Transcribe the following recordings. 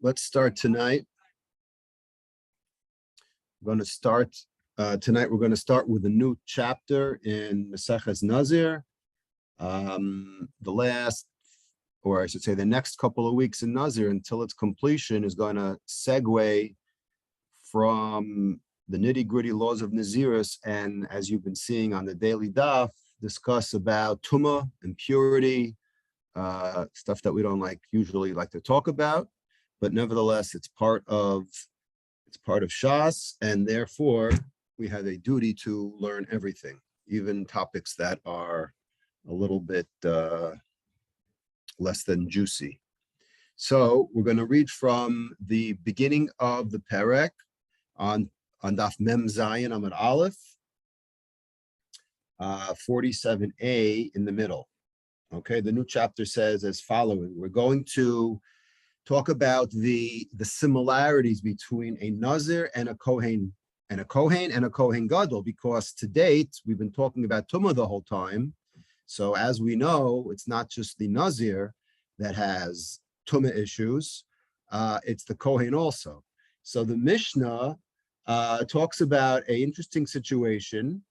Let's start tonight. We're going to start tonight. We're going to start with a new chapter in Maseches Nazir. The last, or I should say, the next couple of weeks in Nazir until its completion is going to segue from the nitty-gritty laws of Nazirus, and as you've been seeing on the daily daf, discuss about tumah, impurity, stuff that we don't usually like to talk about, but nevertheless, it's part of Shas, and therefore we have a duty to learn everything, even topics that are a little bit less than juicy. So we're going to read from the beginning of the perek on Daf Mem Zayin Amud Aleph, 47a in the middle. Okay, the new chapter says as following. We're going to talk about the similarities between a Nazir and a Kohen, and a Kohen Gadol, because to date, we've been talking about Tumah the whole time. So as we know, it's not just the Nazir that has Tumah issues, it's the Kohen also. So the Mishnah talks about an interesting situation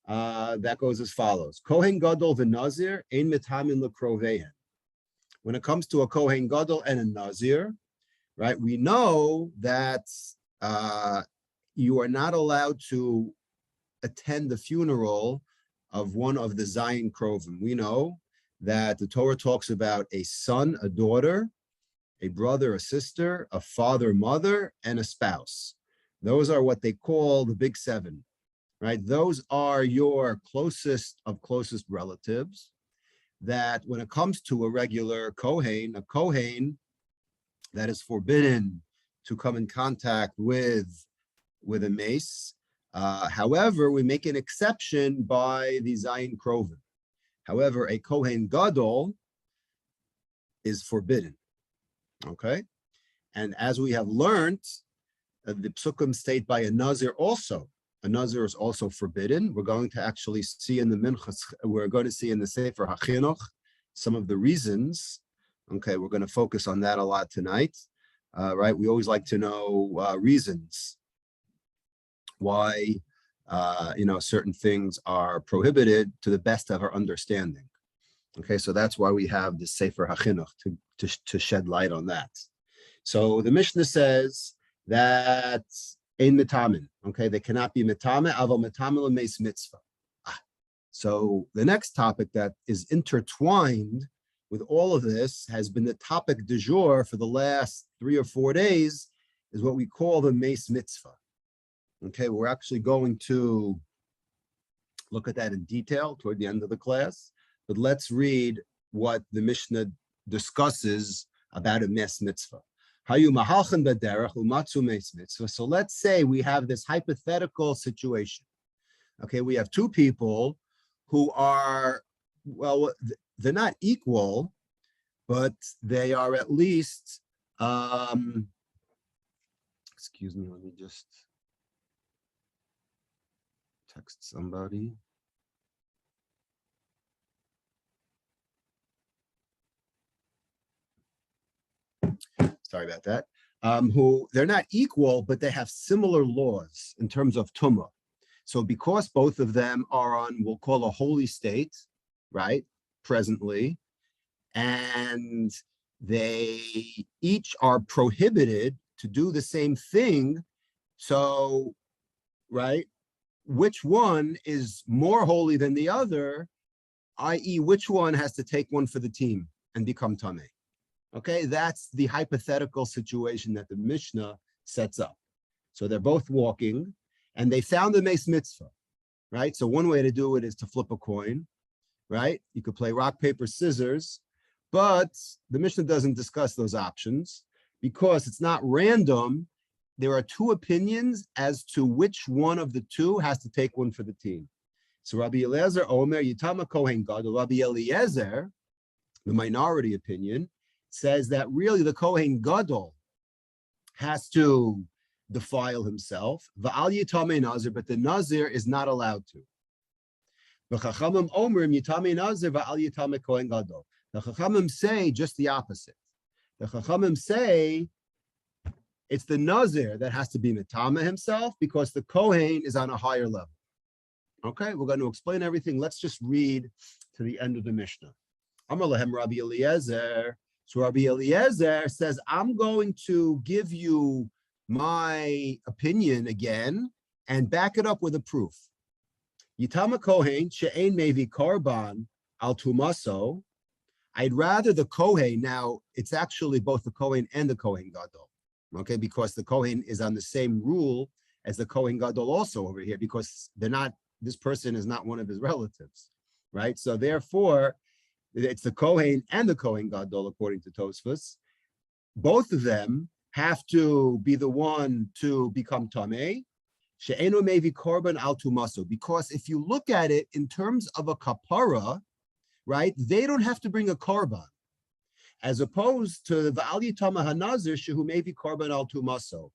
that goes as follows. Kohen Gadol v'Nazir ein mitamin l'kroveihen. When it comes to a Kohen Gadol and a Nazir, right, we know that you are not allowed to attend the funeral of one of the Zayin Krovim. We know that the Torah talks about a son, a daughter, a brother, a sister, a father, mother, and a spouse. Those are what they call the big seven, right? Those are your closest of closest relatives, that when it comes to a regular Kohen, a Kohen that is forbidden to come in contact with a mace. However, we make an exception by the Zayin Krovim. However, a Kohen Gadol is forbidden, okay? And as we have learned, the psukim state by a Nazir also. A Nazir is also forbidden. We're going to actually see in the Minchas, we're going to see in the Sefer HaChinuch some of the reasons. Okay, we're going to focus on that a lot tonight, right? We always like to know reasons why, certain things are prohibited to the best of our understanding. Okay, so that's why we have the Sefer HaChinuch to shed light on that. So the Mishnah says that ein mitamin, okay, they cannot be mitame, aval mitame l'meis mitzvah. So the next topic that is intertwined with all of this has been the topic du jour for the last 3 or 4 days, is what we call the meis mitzvah. Okay, we're actually going to look at that in detail toward the end of the class, but let's read what the Mishnah discusses about a meis mitzvah. So let's say we have this hypothetical situation. Okay, we have two people who are, well, they're not equal, but they are at least, excuse me, let me just text somebody. Sorry about that. Who they're not equal, but they have similar laws in terms of tumah. So because both of them are on, we'll call a holy state, right, presently, and they each are prohibited to do the same thing. So, right, which one is more holy than the other, i.e., which one has to take one for the team and become tameh? Okay, that's the hypothetical situation that the Mishnah sets up. So they're both walking, and they found the meis mitzvah, right? So one way to do it is to flip a coin, right? You could play rock, paper, scissors, but the Mishnah doesn't discuss those options because it's not random. There are two opinions as to which one of the two has to take one for the team. So Rabbi Eliezer Omer Yitama Kohen Gadol, Rabbi Eliezer, the minority opinion, says that really the Kohen Gadol has to defile himself, v'al yitame Nazir, but the Nazir is not allowed to. V'chachamim omrim yitame Nazir v'al yitame Kohen Gadol. The Chachamim say just the opposite. The Chachamim say It's the Nazir that has to be Mitama himself because the Kohen is on a higher level. Okay, we're going to explain everything. Let's just read to the end of the Mishnah. Amar lahem Rabbi Eliezer. So Rabbi Eliezer says, I'm going to give you my opinion again and back it up with a proof. Yitama Kohen she'ein mevi korban al tumaso. I'd rather the Kohen, now it's actually both the Kohen and the Kohen Gadol, okay, because the Kohen is on the same rule as the Kohen Gadol also over here, because they're not, this person is not one of his relatives, right? So therefore, it's the Kohen and the Kohen Gadol, according to Tosfos. Both of them have to be the one to become Tameh, she'enu mevi korban al tumaso, because if you look at it in terms of a kapara, right, they don't have to bring a korban, as opposed to the V'al Yitama HaNazir shehu mevi korban al tumaso.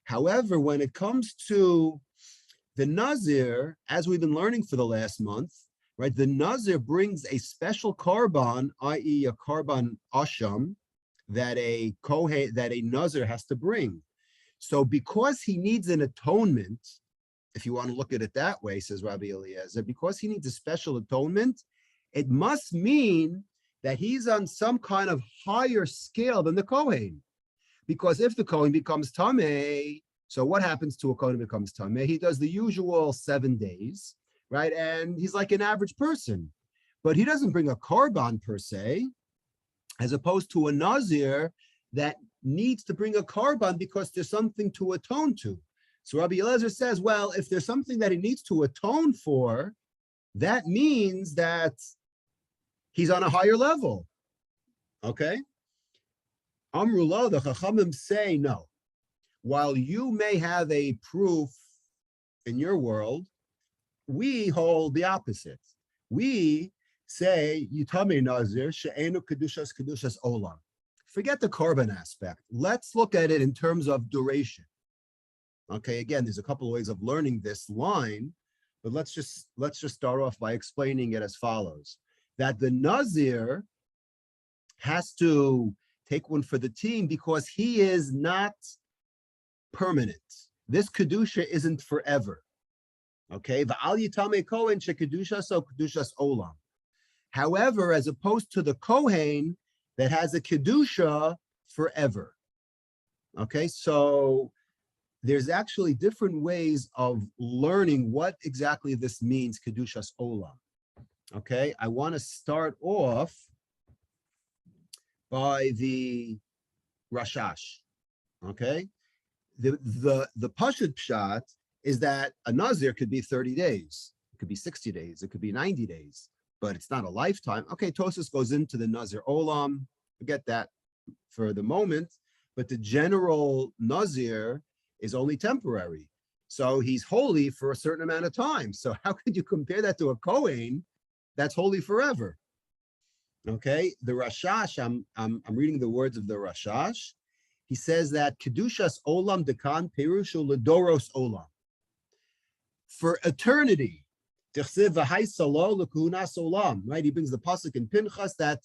However, when it comes to the Nazir, as we've been learning for the last month, right, the Nazir brings a special korban, i.e. a korban asham, that a Kohen, that a Nazir has to bring. So because he needs an atonement, if you want to look at it that way, says Rabbi Eliezer, because he needs a special atonement, it must mean that he's on some kind of higher scale than the Kohen. Because if the Kohen becomes Tameh, so what happens to a Kohen who becomes Tameh? He does the usual 7 days, right? And he's like an average person, but he doesn't bring a korban per se, as opposed to a Nazir that needs to bring a korban because there's something to atone to. So Rabbi Eliezer says, well, if there's something that he needs to atone for, that means that he's on a higher level, okay? Amrullah, the Chachamim say no. While you may have a proof in your world, we hold the opposite. We say, Yitame Nazir, she'enu kedushas olam. Forget the korban aspect. Let's look at it in terms of duration. Okay, again, there's a couple of ways of learning this line, but let's just start off by explaining it as follows. That the Nazir has to take one for the team because he is not permanent. This kedusha isn't forever. Okay, v'al yitame kohen shekedusha so kedushas olam. However, as opposed to the kohen that has a kedusha forever. Okay, so there's actually different ways of learning what exactly this means, kedushas olam. Okay, I want to start off by the Rashash. Okay, the Pashut Pshat is that a Nazir could be 30 days, it could be 60 days, it could be 90 days, but it's not a lifetime. Okay, Tosfos goes into the Nazir Olam, forget that for the moment, but the general Nazir is only temporary. So he's holy for a certain amount of time. So how could you compare that to a Kohen that's holy forever? Okay, the Rashash, I'm reading the words of the Rashash. He says that Kedushas Olam Dekan Perushu Ledoros Olam. For eternity, right? He brings the pasuk in Pinchas that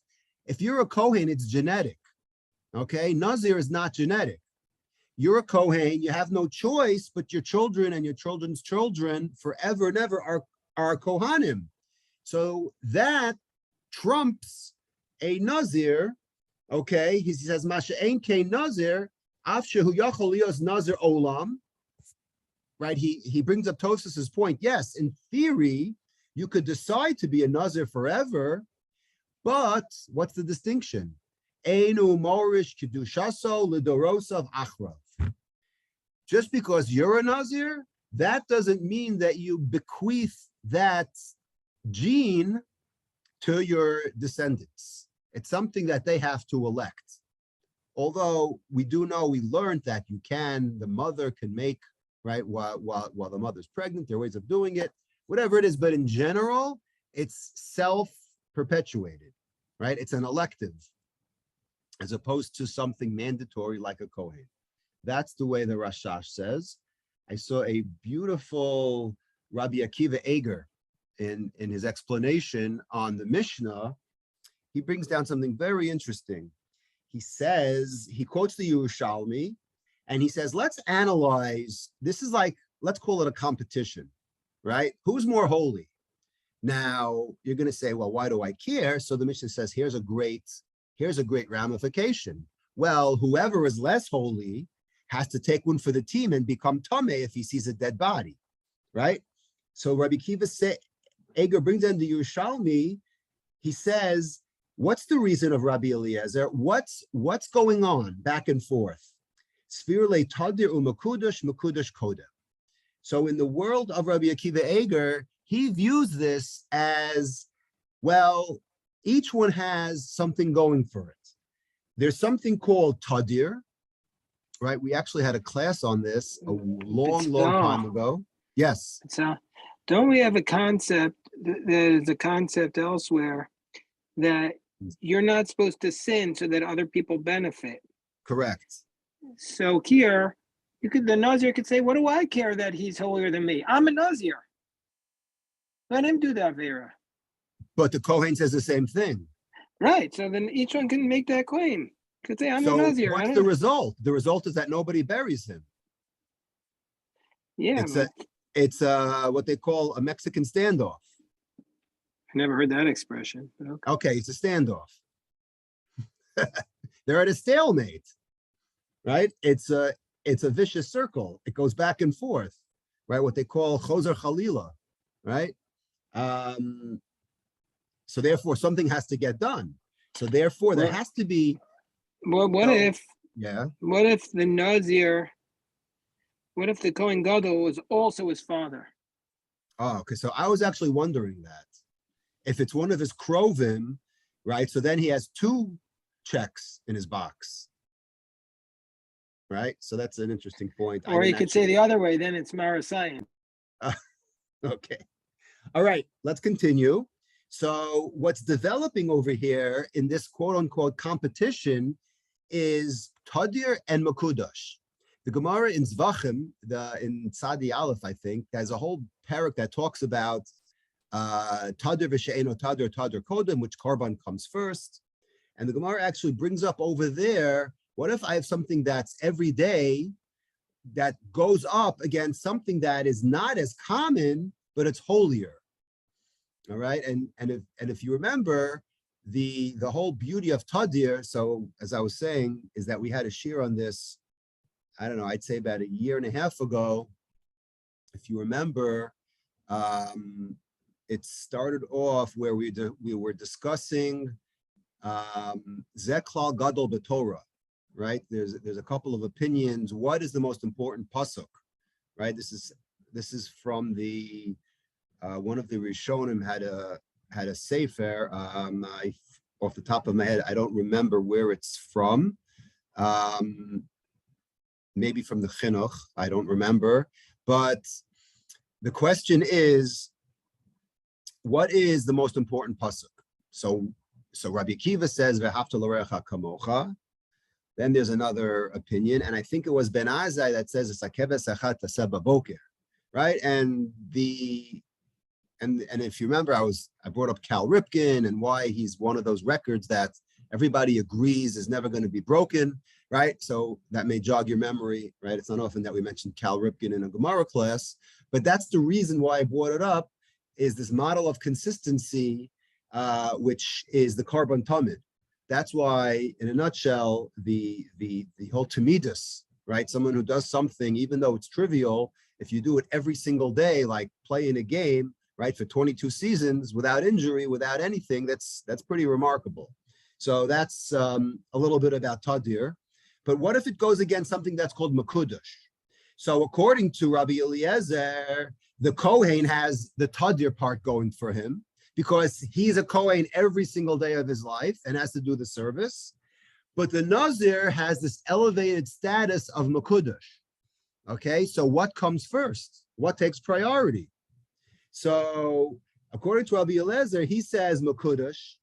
if you're a Kohen, it's genetic. Okay, Nazir is not genetic. You're a Kohen, you have no choice, but your children and your children's children forever and ever are Kohanim. So that trumps a Nazir. Okay, he says, Masha'ein Kein Nazir, Afshehu Yachol Lios Nazir Olam. Right, he brings up Tosfos's point. Yes, in theory, you could decide to be a Nazir forever, but what's the distinction? Einu Morish Kedushaso Lidorosav Achrav. Just because you're a Nazir, that doesn't mean that you bequeath that gene to your descendants. It's something that they have to elect. Although we do know, we learned that the mother can make, right, while the mother's pregnant, there are ways of doing it, whatever it is, but in general, it's self-perpetuated, right? It's an elective, as opposed to something mandatory like a Kohen. That's the way the Rashash says. I saw a beautiful Rabbi Akiva Eger in his explanation on the Mishnah. He brings down something very interesting. He says, he quotes the Yerushalmi, And he says, let's analyze, this is like, let's call it a competition, right? Who's more holy? Now, you're going to say, well, why do I care? So the Mishnah says, here's a great ramification. Well, whoever is less holy has to take one for the team and become tameh if he sees a dead body, right? So Rabbi Kiva Eger brings in the Yerushalmi. He says, what's the reason of Rabbi Eliezer? What's going on back and forth? Sfirle tadir umakudash makudash kodem. So in the world of Rabbi Akiva Eger, he views this as, well, each one has something going for it. There's something called tadir, right? We actually had a class on this a long time ago. Yes. Don't we have a concept, there's a concept elsewhere that you're not supposed to sin so that other people benefit? Correct. So here, the Nazir could say, what do I care that he's holier than me? I'm a Nazir. Let him do the Avera. But the Kohen says the same thing. Right. So then each one can make that claim. Could say, I'm a Nazir. What's the result? The result is that nobody buries him. Yeah. It's what they call a Mexican standoff. I never heard that expression. Okay, it's a standoff. They're at a stalemate, right? It's a vicious circle. It goes back and forth, right? What they call chozer chalila, right? So therefore, something has to get done. So therefore, there has to be. Well, what if the Nazir? What if the Kohen Gadol was also his father? Oh, okay. So I was actually wondering that. If it's one of his krovim, right? So then he has two checks in his box, right? So that's an interesting point. Or you could say the other way, then it's Marasayan. Okay. All right, let's continue. So what's developing over here in this quote unquote competition is Tadir and Makudash. The Gemara in Zvachim, in Tzadi Aleph, I think, has a whole parak that talks about Tadir v'she'eno Tadir Kodem, which Korban comes first. And the Gemara actually brings up over there, what if I have something that's every day that goes up against something that is not as common, but it's holier? All right, and if you remember, the whole beauty of Tadir, so as I was saying, is that we had a shir on this, I don't know, I'd say about 1.5 years ago. If you remember, it started off where we were discussing Zeklal Gadol B'Torah, right? There's a couple of opinions. What is the most important pasuk, right? This is from the one of the Rishonim had a sefer. Off the top of my head, I don't remember where it's from. Maybe from the Chinuch, I don't remember. But the question is, what is the most important pasuk? So Rabbi Akiva says, "V'hafta l'orecha kamocha." Then there's another opinion, and I think it was Ben Azai that says, "It's akeves achat taseh b'boker," right? And if you remember, I brought up Cal Ripken and why he's one of those records that everybody agrees is never going to be broken, right? So that may jog your memory, right? It's not often that we mention Cal Ripken in a Gemara class, but that's the reason why I brought it up, is this model of consistency, which is the Korban Tamid. That's why, in a nutshell, the whole Tamidus, right? Someone who does something, even though it's trivial, if you do it every single day, like playing a game, right, for 22 seasons without injury, without anything, that's pretty remarkable. So that's a little bit about Tadir. But what if it goes against something that's called Makudash? So according to Rabbi Eliezer, the Kohen has the Tadir part going for him because he's a Kohen every single day of his life and has to do the service. But the Nazir has this elevated status of Makudash. Okay, so what comes first? What takes priority? So according to Rabbi Eliezer, he says Makudash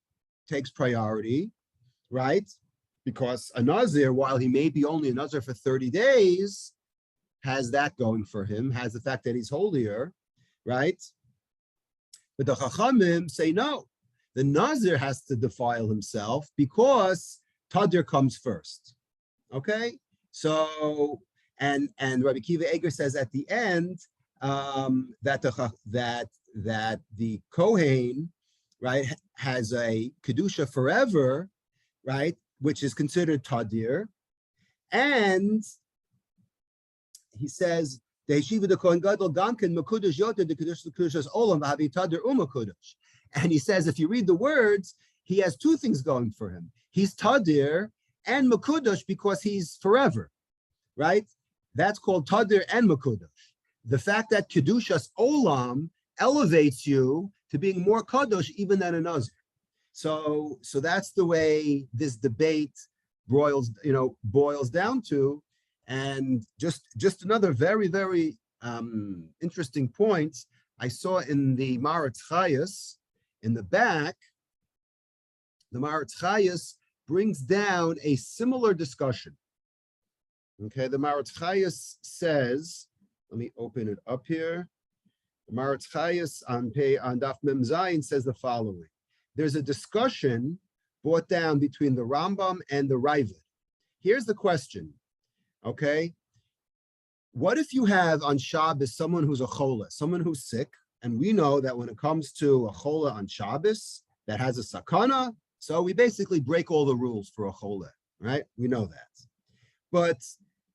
takes priority, right? Because a Nazir, while he may be only a Nazir for 30 days, has that going for him, has the fact that he's holier, right? But the Chachamim say no. The Nazir has to defile himself because Tadir comes first, okay? So And Rabbi Kiva Eger says at the end that the Kohen, right, has a kedusha forever, right, which is considered tadir, and he says the yeshiva the Kohen Gadol gamken makudash yoter the kedushas olam v'havi tadir umakudash, and he says if you read the words, he has two things going for him. He's tadir and makudash because he's forever, right? That's called tadir and makudash. The fact that kedushas olam elevates you to being more kadosh even than a nazir. So that's the way this debate boils down to. And just another very, very interesting point I saw in the Maratz Chayes in the back. The Maratz Chayes brings down a similar discussion. Okay, the Maratz Chayes says, let me open it up here. The Maratz Chayes on Daf Mem Zayin says the following. There's a discussion brought down between the Rambam and the Ravid. Here's the question, okay? What if you have on Shabbos someone who's a chola, someone who's sick, and we know that when it comes to a chola on Shabbos that has a sakana, so we basically break all the rules for a chola, right? We know that. But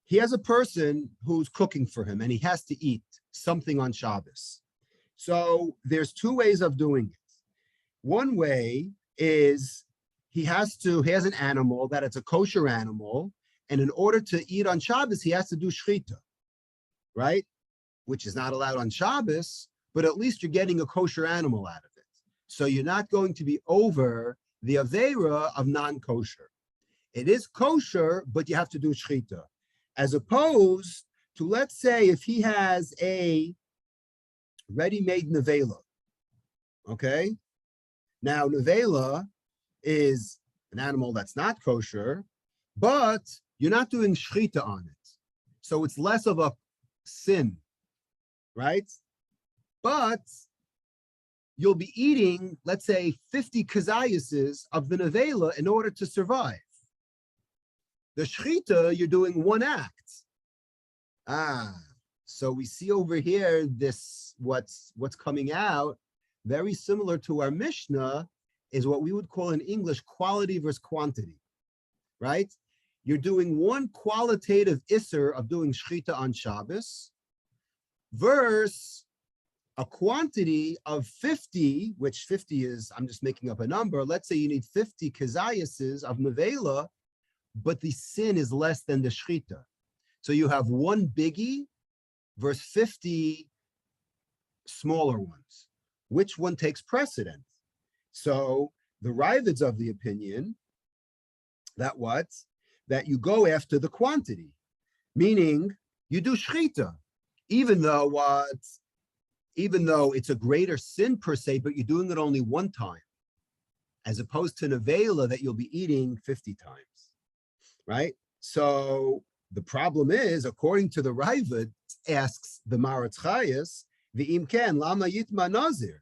he has a person who's cooking for him and he has to eat something on Shabbos. So there's two ways of doing it. One way is he has an animal that it's a kosher animal, and in order to eat on Shabbos, he has to do shchita, right? Which is not allowed on Shabbos, but at least you're getting a kosher animal out of it. So you're not going to be over the aveira of non-kosher. It is kosher, but you have to do shchita. As opposed to, let's say, if he has a ready-made nevela, okay? Now, nevela is an animal that's not kosher, but you're not doing shchita on it. So it's less of a sin, right? But you'll be eating, let's say, 50 kazayases of the nevela in order to survive. The shchita, you're doing one act. So we see over here this, what's coming out, very similar to our Mishnah, is what we would call in English quality versus quantity, right? You're doing one qualitative isser of doing shchita on Shabbos versus a quantity of 50, which 50 is, I'm just making up a number. Let's say you need 50 kazayases of nevela, but the sin is less than the shchita. So you have one biggie versus 50 smaller ones. Which one takes precedent? So the Ravid's of the opinion that that you go after the quantity, meaning you do shchita, even though it's a greater sin per se, but you're doing it only one time, as opposed to nevela that you'll be eating 50 times, right? So the problem is, according to the Ravid, asks the Maratz Chayes, v'im ken lama yitma Nazir.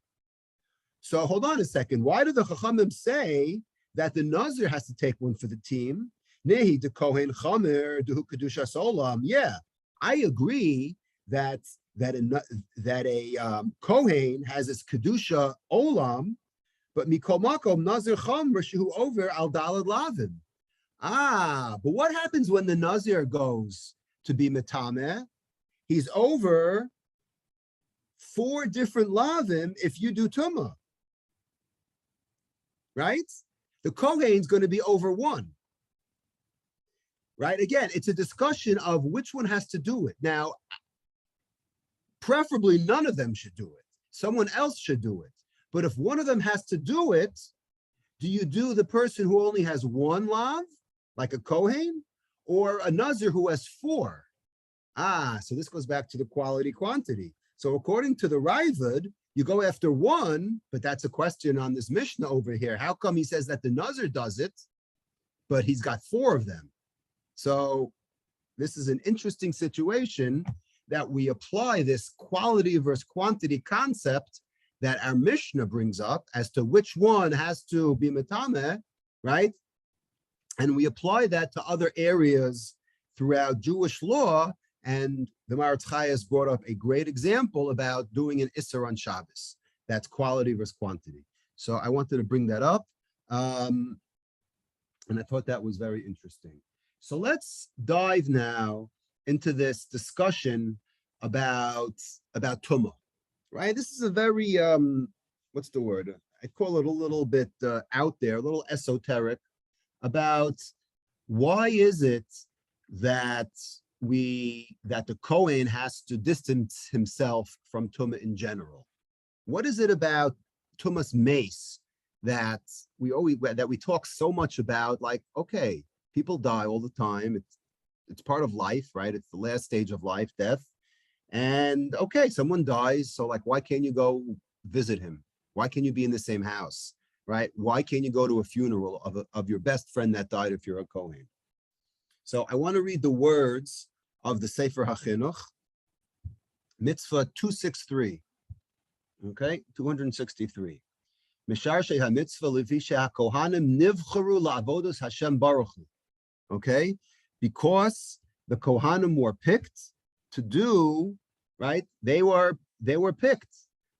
So hold on a second. Why do the Chachamim say that the Nazir has to take one for the team? Nehi de Kohen Chamer de Kedushas Olam. Yeah, I agree that a Kohen has his Kedusha Olam, but Mikol Makom Nazir Chamer shehu over al Dalad Lavim. But what happens when the Nazir goes to be Metameh? He's over 4 different Lavim if you do Tumah. Right? The Kohen's going to be over 1. Right? Again, it's a discussion of which one has to do it. Now, preferably none of them should do it. Someone else should do it. But if one of them has to do it, do you do the person who only has 1 lav, like a Kohen, or a Nazir who has 4? So this goes back to the quality quantity. So according to the Ravid, you go after 1, but that's a question on this Mishnah over here. How come he says that the Nazir does it, but he's got 4 of them? So this is an interesting situation that we apply this quality versus quantity concept that our Mishnah brings up as to which one has to be metameh, right? And we apply that to other areas throughout Jewish law And the Maharatz Chayes brought up a great example about doing an Isser on Shabbos. That's quality versus quantity. So I wanted to bring that up. And I thought that was very interesting. So let's dive now into this discussion about Tumah, right? This is a very, what's the word? I call it a little bit out there, a little esoteric, about why is it that the Kohen has to distance himself from Tumah in general? What is it about Tumah's mace that we talk so much about? Like, okay, people die all the time. It's part of life, right? It's the last stage of life, death. And okay, someone dies, so like, why can't you go visit him? Why can't you be in the same house, right? Why can't you go to a funeral of your best friend that died if you're a Kohen? So I want to read the words of the Sefer HaChinuch, Mitzvah 263, okay, 263. Misharshe HaMitzvah lefi she'hakohanim nivcharu la'avodos Hashem Baruch Hu. Okay, because the Kohanim were picked to do, right? They were picked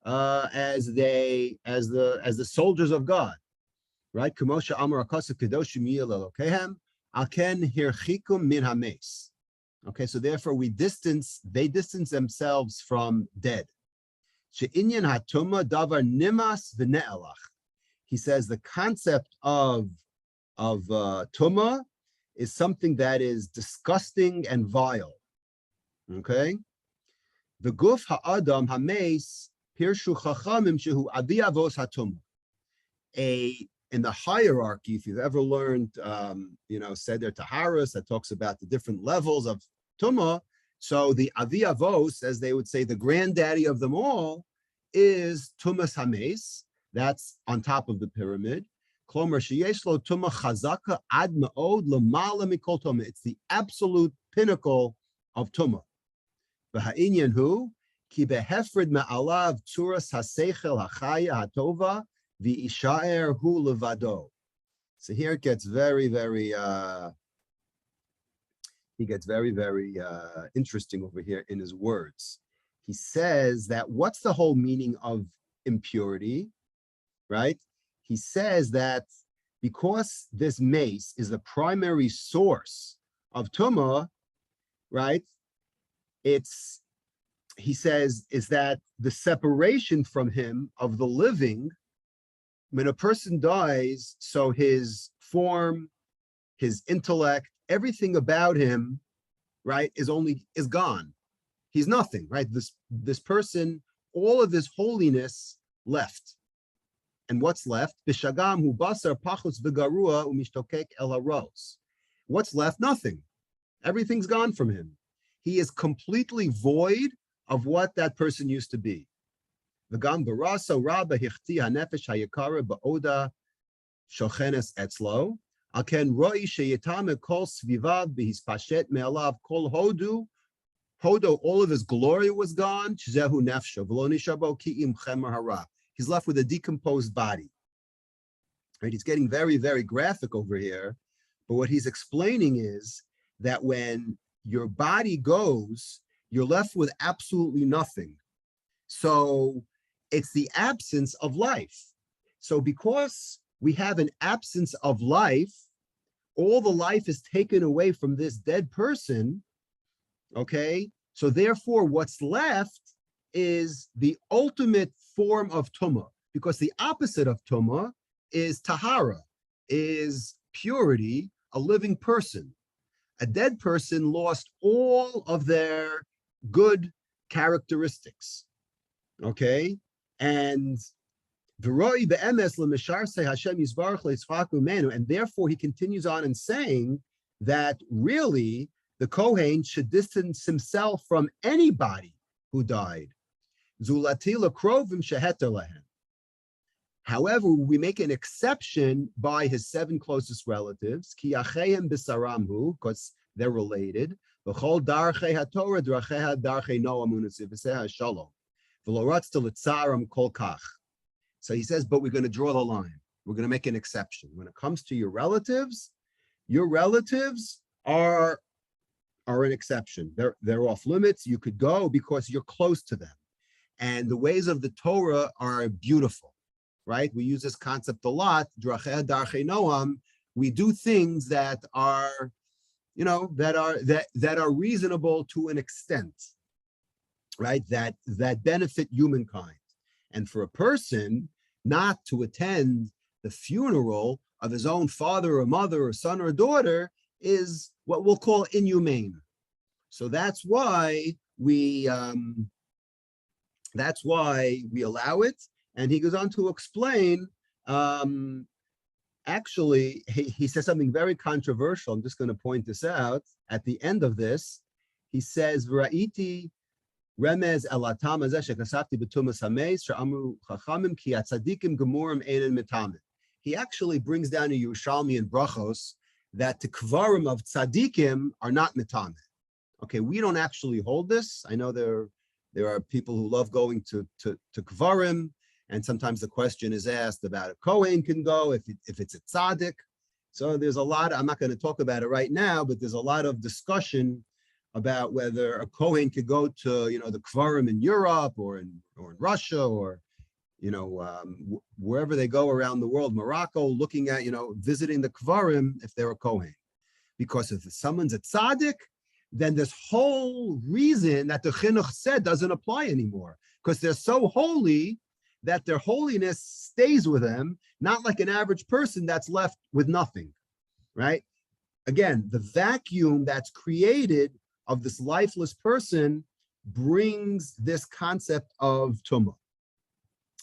as the soldiers of God, right? Kamosha Amar Akasa Kedoshim Yil Elokehem Aken Hirchikum Min Hames. Okay, so therefore they distance themselves from dead. She'inyan hatuma davar nimas v'ne'elach. He says the concept of tuma is something that is disgusting and vile. Okay, the guf ha'adam hameis pirshu chachamim shehu avi avos hatuma. In the hierarchy, if you've ever learned, Seder Taharas, that talks about the different levels of Tumah. So the Avi Avos, as they would say, the granddaddy of them all, is Tumas Hames. That's on top of the pyramid. Klomer Sheyeshlo Tumah Chazaka Ad Ma'od Lamala Mikol Tumah. It's the absolute pinnacle of Tumah. V'ha'inyan hu ki behefrid me'alav tzuras haseichel hachaya hatova. The Ishaer hu levado. So here it gets very, very interesting over here in his words. He says that what's the whole meaning of impurity, right? He says that because this mace is the primary source of Tumah, right? He says, is that the separation from him of the living. When a person dies, so his form, his intellect, everything about him, right, is gone. He's nothing, right? This person, all of his holiness left. And what's left? Bishagam hu basar pachus v'garua umishtokek el haros. What's left? Nothing. Everything's gone from him. He is completely void of what that person used to be. V'gam baraso rabba hichti hanefesh hayakara ba'oda shochenes etzlo. Aken roi sheyitame kol svivav b'hispashet me'alav kol hodu. Hodo, all of his glory was gone. Shezehu nefsho v'lo nishabo ki'im chemer hara. He's left with a decomposed body. Right? He's getting very, very graphic over here. But what he's explaining is that when your body goes, you're left with absolutely nothing. So it's the absence of life. So because we have an absence of life, all the life is taken away from this dead person, okay? So therefore, what's left is the ultimate form of Tumah, because the opposite of Tumah is Tahara, is purity, a living person. A dead person lost all of their good characteristics, okay? And therefore he continues on in saying that really the Kohen should distance himself from anybody who died. However, we make an exception by his 7 closest relatives, because they're related. So he says, but we're going to draw the line. We're going to make an exception. When it comes to your relatives are are an exception. They're off limits. You could go because you're close to them. And the ways of the Torah are beautiful, right? We use this concept a lot. Drachei darchei Noam. We do things that are, that are reasonable to an extent, right? That benefit humankind. And for a person not to attend the funeral of his own father or mother or son or daughter is what we'll call inhumane. So that's why we allow it. And he goes on to explain, actually, he says something very controversial. I'm just going to point this out. At the end of this, he says, V'ra'iti remez elatam hazeh shekasafti b'tumas hameis she'amru chachamim ki atzadikim gemurim einen mitamin. He actually brings down a Yerushalmi in Brachos that the kvarim of tzadikim are not mitamin. Okay, we don't actually hold this. I know there are people who love going to kvarim, and sometimes the question is asked about a Kohen can go if it's a tzaddik. So there's a lot, I'm not going to talk about it right now, but there's a lot of discussion about whether a Kohen could go to, the kvarim in Europe or in Russia or, wherever they go around the world, Morocco, looking at, visiting the kvarim if they're a Kohen. Because if someone's a tzaddik, then this whole reason that the chinuch said doesn't apply anymore, because they're so holy that their holiness stays with them, not like an average person that's left with nothing, right? Again, the vacuum that's created of this lifeless person brings this concept of tumah.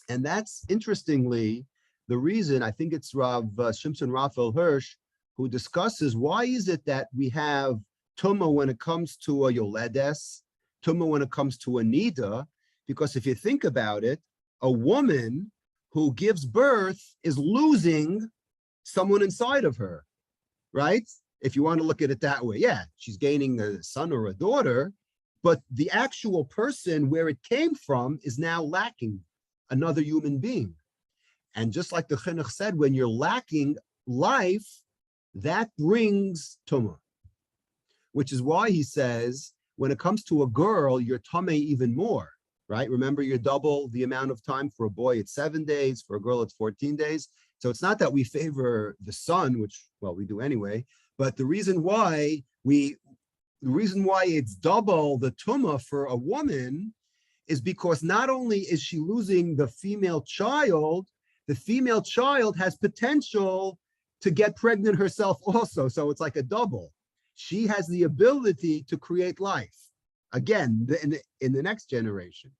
And that's, interestingly, the reason, I think it's Rav Shimshon Raphael Hirsch, who discusses why is it that we have tumah when it comes to a yoledes, tumah when it comes to a nida, because if you think about it, a woman who gives birth is losing someone inside of her, right? If you want to look at it that way, yeah, she's gaining a son or a daughter, but the actual person where it came from is now lacking another human being. And just like the chinuch said, when you're lacking life, that brings tumah, which is why he says, when it comes to a girl, you're tameh even more, right? Remember, you're double the amount of time. For a boy, it's 7 days. For a girl, it's 14 days. So it's not that we favor the son, which, well, we do anyway, but the reason why it's double the tumah for a woman is because not only is she losing the female child has potential to get pregnant herself also. So it's like a double. She has the ability to create life again in the next generation.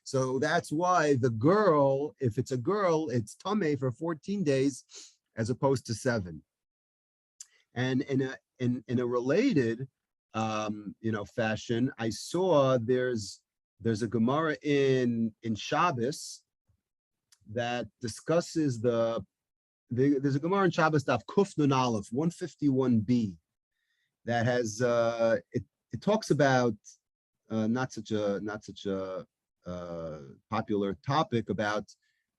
So that's why the girl, if it's a girl, it's tameh for 14 days as opposed to 7. And in a related fashion, I saw there's a Gemara in Shabbos that discusses there's a Gemara in Shabbos Daf Kuf Nun Aleph 151b that has it talks about not such a popular topic about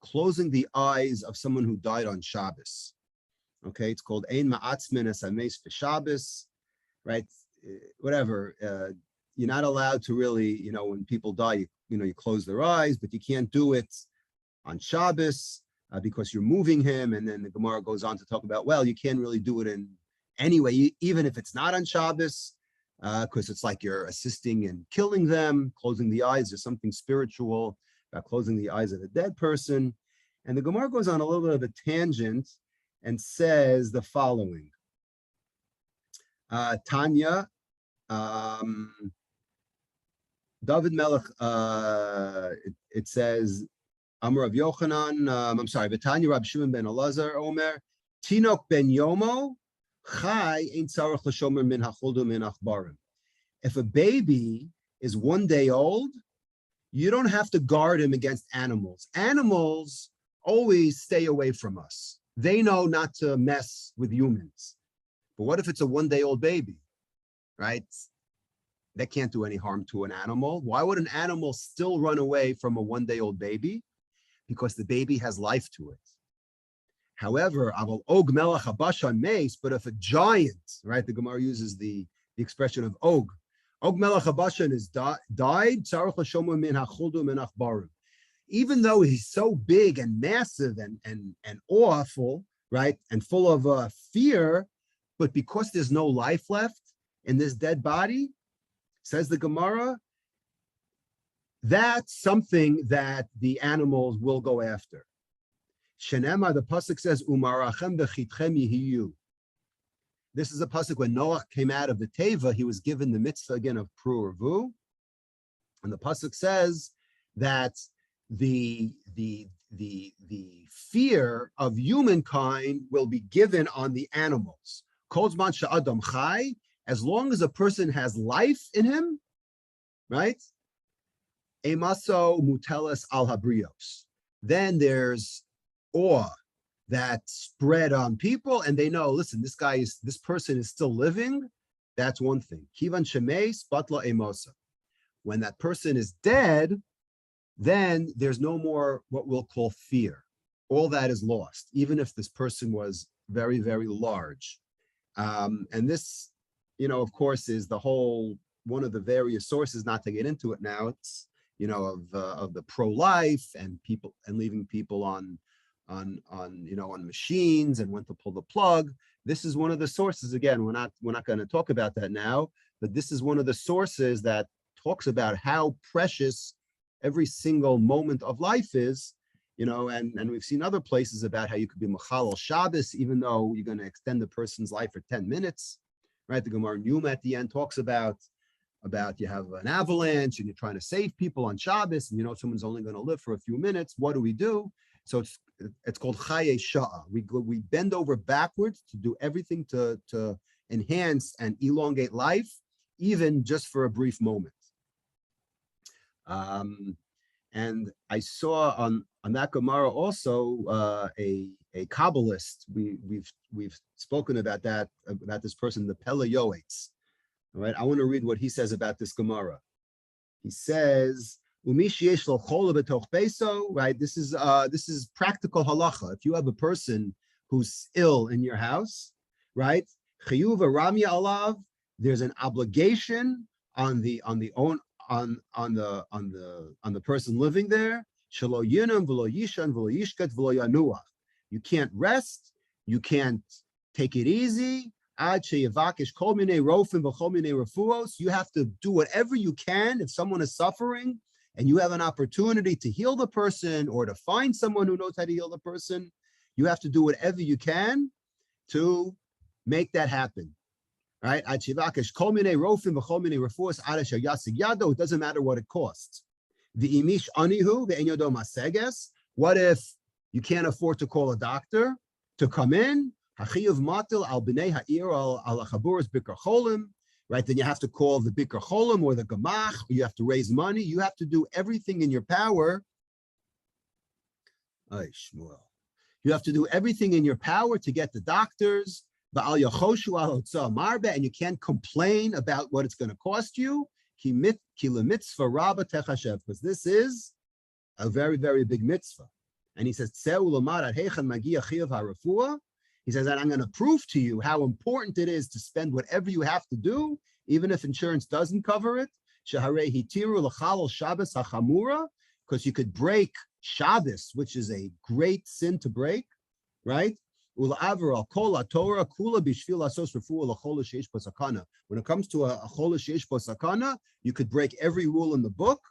closing the eyes of someone who died on Shabbos. Okay, it's called Ein Ma'atzmin Es Hameis F'Shabbos, right? Whatever. You're not allowed to really, when people die, you close their eyes, but you can't do it on Shabbos because you're moving him. And then the Gemara goes on to talk about, well, you can't really do it in anyway, even if it's not on Shabbos, because it's like you're assisting in killing them, closing the eyes. There's something spiritual about closing the eyes of a dead person. And the Gemara goes on a little bit of a tangent and says the following. Tanya, David Melech, it says, Amar Rav Yochanan, I'm sorry, V'tanya Rab Shimon ben Elazar Omer, Tinok ben Yomo, Chai ein tzarech l'shomer min hachuldu min achbarim. If a baby is 1 day old, you don't have to guard him against animals. Animals always stay away from us. They know not to mess with humans. But what if it's a 1 day old baby, right? That can't do any harm to an animal. Why would an animal still run away from a 1 day old baby? Because the baby has life to it. However, but if a giant, right? The Gemara uses the the expression of Og. Og Melech HaBashan is died. Tzarech l'shomo min hachuldu min achbarim. Even though he's so big and massive and awful, right, and full of fear, but because there's no life left in this dead body, says the Gemara, that's something that the animals will go after. Shenema, the pasuk says, "Umarachem v'chitchem yihiyu." This is a pasuk when Noah came out of the teva. He was given the mitzvah again of pru urvu, and the pasuk says that the fear of humankind will be given on the animals. Kol zman she'adam chai, as long as a person has life in him, right? Emaso mutelis al habrios. Then there's awe that spread on people, and they know, listen, this person is still living. That's one thing. Kivan shemei spatla emosa. When that person is dead, then there's no more what we'll call fear. All that is lost, even if this person was very, very large. And this, of course, is one of the various sources, not to get into it now. It's, of the pro-life and people and leaving people on machines and when to pull the plug. This is one of the sources. Again, we're not going to talk about that now, but this is one of the sources that talks about how precious every single moment of life is, and we've seen other places about how you could be Mechalel Shabbos, even though you're going to extend the person's life for 10 minutes, right? The Gemara Yuma at the end talks about you have an avalanche and you're trying to save people on Shabbos, and someone's only going to live for a few minutes. What do? So it's called Chaye Sha'a. We bend over backwards to do everything to enhance and elongate life, even just for a brief moment. And I saw on that Gemara also a Kabbalist. We've spoken about this person, the Pele Yoetz. All right, I want to read what he says about this Gemara. He says, right? This is practical halacha. If you have a person who's ill in your house, right? There's an obligation on the person living there. You can't rest. You can't take it easy. You have to do whatever you can if someone is suffering and you have an opportunity to heal the person or to find someone who knows how to heal the person. You have to do whatever you can to make that happen. Right? It doesn't matter what it costs. What if you can't afford to call a doctor to come in? Right? Then you have to call the Bikr Cholim or the Gemach, or you have to raise money. You have to do everything in your power. You have to do everything in your power to get the doctors. And you can't complain about what it's going to cost you, because this is a very, very big mitzvah. And he says, he says that I'm going to prove to you how important it is to spend whatever you have to do, even if insurance doesn't cover it. Because you could break Shabbos, which is a great sin to break, right? When it comes to a chol sheish bo sakana, you could break every rule in the book.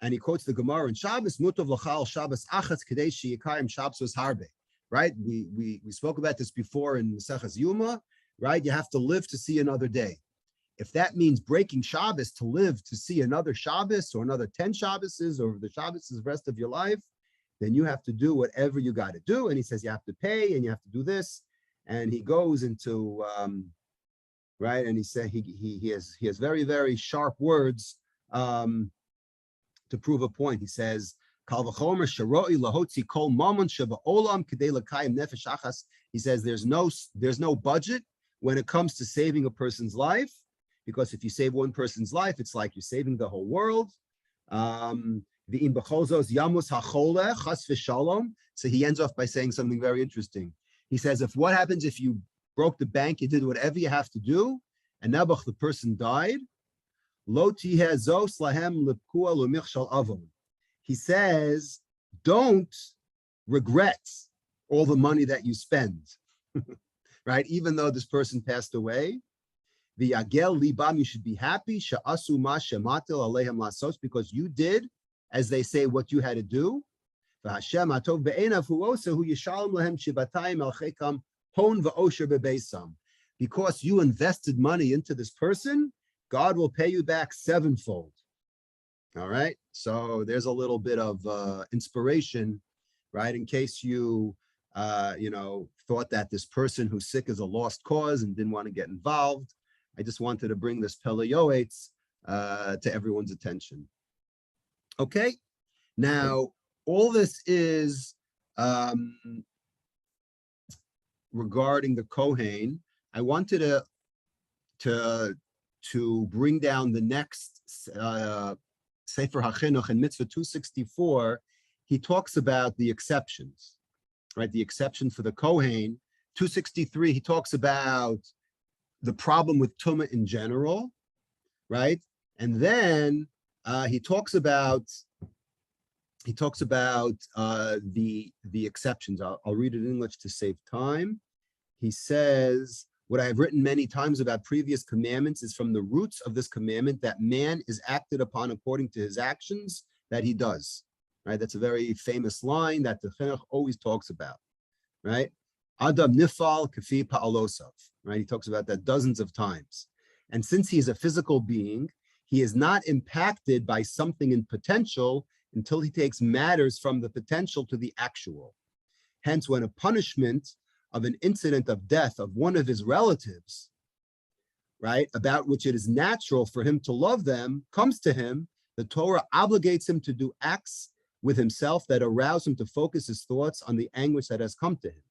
And he quotes the Gemara in Shabbos, Mutov l'chal Shabbos achatz kadei sheyikayim Shabbos harbe. Right? We spoke about this before in Maseches Yuma, right? You have to live to see another day. If that means breaking Shabbos to live to see another Shabbos or another 10 Shabboses or the Shabbos the rest of your life, then you have to do whatever you got to do. And he says you have to pay and you have to do this. And he goes into right, and he said he has very, very sharp words to prove a point. He says, he says there's no budget when it comes to saving a person's life, because if you save one person's life, it's like you're saving the whole world. So he ends off by saying something very interesting. He says, what happens if you broke the bank, you did whatever you have to do, and Nebuch, the person died, lo tiheh zos lahem lipkua lumichshal avon. He says, don't regret all the money that you spend, right? Even though this person passed away, the agel libam, you should be happy, sha'asu ma shematil alehem lasos, because you did, as they say, what you had to do. V'Hashem atov be'enav hu osa hu yishalom lahem shivatayim al chekam hon v'osher bebeisam. Because you invested money into this person, God will pay you back sevenfold. All right. So there's a little bit of inspiration, right? In case you, thought that this person who's sick is a lost cause and didn't want to get involved. I just wanted to bring this Pele Yoetz to everyone's attention. Okay. Now, all this is regarding the Kohen. I wanted to bring down the next Sefer HaChinuch in Mitzvah 264. He talks about the exceptions, right? The exception for the Kohen. 263, he talks about the problem with Tumah in general, right? And then he talks about the exceptions. I'll read it in English to save time. He says, what I have written many times about previous commandments is from the roots of this commandment that man is acted upon according to his actions that he does, right? That's a very famous line that the Chinuch always talks about, right? Adam nifal kafi pa'alosav, right? He talks about that dozens of times. And since he is a physical being, he is not impacted by something in potential until he takes matters from the potential to the actual. Hence, when a punishment of an incident of death of one of his relatives, right, about which it is natural for him to love them, comes to him, the Torah obligates him to do acts with himself that arouse him to focus his thoughts on the anguish that has come to him.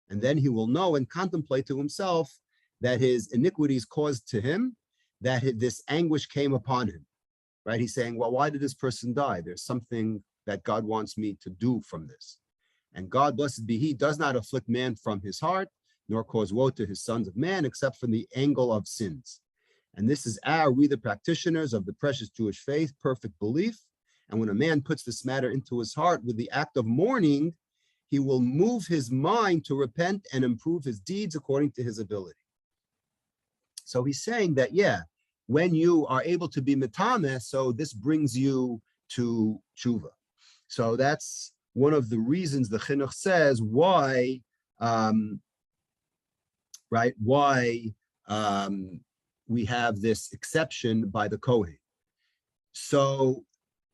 And then he will know and contemplate to himself that his iniquities caused to him, that this anguish came upon him, right? He's saying, well, why did this person die? There's something that God wants me to do from this. And God, blessed be he, does not afflict man from his heart, nor cause woe to his sons of man, except from the angle of sins. And this is we the practitioners of the precious Jewish faith, perfect belief. And when a man puts this matter into his heart with the act of mourning, he will move his mind to repent and improve his deeds according to his ability. So he's saying that, yeah, when you are able to be metameh, so this brings you to tshuva. So that's one of the reasons the Chinuch says why, we have this exception by the Kohen. So